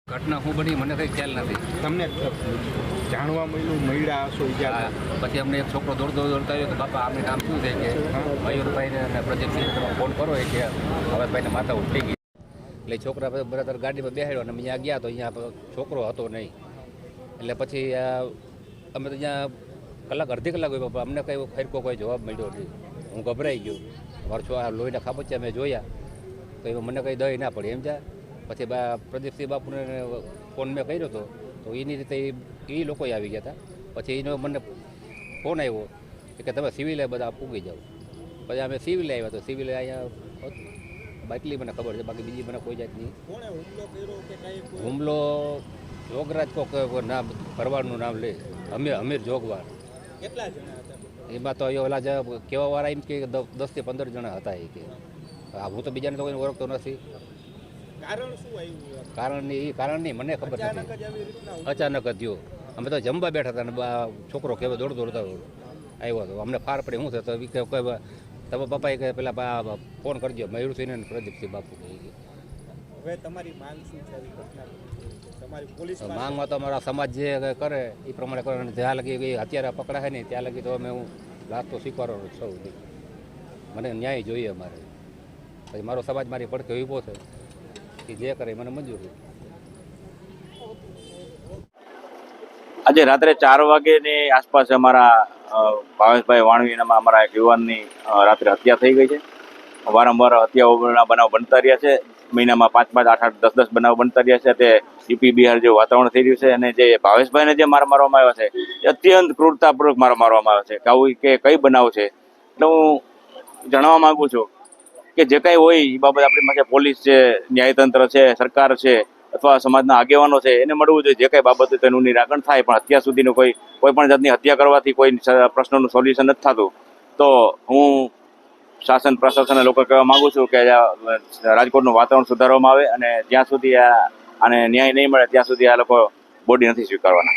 ઘટના શું બની મને કંઈ ખ્યાલ નથી. તમને જાણવા મળ્યા હશો પછી અમને એક છોકરો દોડતો આવ્યો કે બાપા આમને કામ શું છે કે મયુરભાઈને અને પ્રદીપસિંહ તમે ફોન કરો કે હવેશભાઈને માતા ઉઠી ગઈ. એટલે છોકરા બરાબર ગાડીમાં બેહાડ્યો અને અહીંયા ગયા તો અહીંયા છોકરો હતો નહીં. એટલે પછી અમે તો અહીંયા અડધી કલાક હોય બાપા અમને કંઈ ખરેખર કોઈ જવાબ મળ્યો નથી. હું ગભરાઈ ગયો. મારો લોહીના ખાબોચિયા મેં જોયા તો એમાં મને કંઈ દઈ ના પડી એમ જાય. પછી પ્રદીપસિંહ બાપુને ફોન મેં કર્યો હતો તો એની રીતે એ લોકો આવી ગયા હતા. પછી એનો મને ફોન આવ્યો કે તમે સિવિલે બધા પૂગી જાઓ. પછી અમે સિવિલે આવ્યા તો સિવિલે અહીંયા એટલી મને ખબર છે, બાકી બીજી મને કોઈ જાતની. હુમલો જોગરાજ કોક નામ ભરવાડનું નામ લે અમીર જોગવાર. કેટલા જણા હતા એમાં તો ઓલા જે કહેવાવાળા એમ કે 10 થી 15 જણા હતા. એ કે હું તો બીજાને તો કોઈને ઓળખતો નથી. કારણ નહીં મને ખબર નથી. અચાનક જ થયો. અમે તો જમવા બેઠા હતા ને છોકરો કેવો દોડતો આવ્યો હતો. અમને ફાર પડે શું છે તો તમે પપ્પાએ કહે પેલા ફોન કરજો મયુરસિંહ અને પ્રદીપસિંહ બાપુ. હવે તમારી માંગ શું છે? તમારી પોલીસ માંગમાં તો અમારા સમાજ જે કરે એ પ્રમાણે કરે. જ્યાં લગી અત્યારે પકડાય નહીં ત્યાં લગી તો અમે હું લાશ તો સ્વીકારવાનો છું. મને ન્યાય જોઈએ અમારે. પછી મારો સમાજ મારી પડખે ઊભો છે કે જે કરે મને મંજૂર છે. આજે રાત્રે 4 વાગ્યાની આસપાસ અમારા ભાવેશભાઈ વાણવીનામાં અમારા એક યુવાનની રાત્રે હત્યા થઈ ગઈ છે. વારંવાર હત્યાઓના બનાવ બનતા રહ્યા છે. મહિનામાં 5, 8, 10 બનાવ બનતા રહ્યા છે. તે યુપી બિહાર જેવું વાતાવરણ થઈ રહ્યું છે. અને જે ભાવેશભાઈને જે મારવામાં આવ્યા છે એ અત્યંત ક્રૂરતાપૂર્વક મારવામાં આવ્યા છે. કે આવું કે કઈ બનાવ છે. એટલે હું જણાવવા માંગુ છું કે જે કાંઈ હોય એ બાબત આપણી પાસે પોલીસ છે, ન્યાયતંત્ર છે, સરકાર છે અથવા સમાજના આગેવાનો છે એને મળવું જોઈએ. જે કાંઈ બાબત હોય તેનું નિરાકરણ થાય. પણ અત્યાર સુધીનું કોઈ પણ જાતની હત્યા કરવાથી કોઈ પ્રશ્નનું સોલ્યુશન નથી થતું. તો હું શાસન પ્રશાસનના લોકો કહેવા માગું છું કે રાજકોટનું વાતાવરણ સુધારવામાં આવે અને જ્યાં સુધી આને ન્યાય નહીં મળે ત્યાં સુધી આ લોકો બોડી નથી સ્વીકારવાના.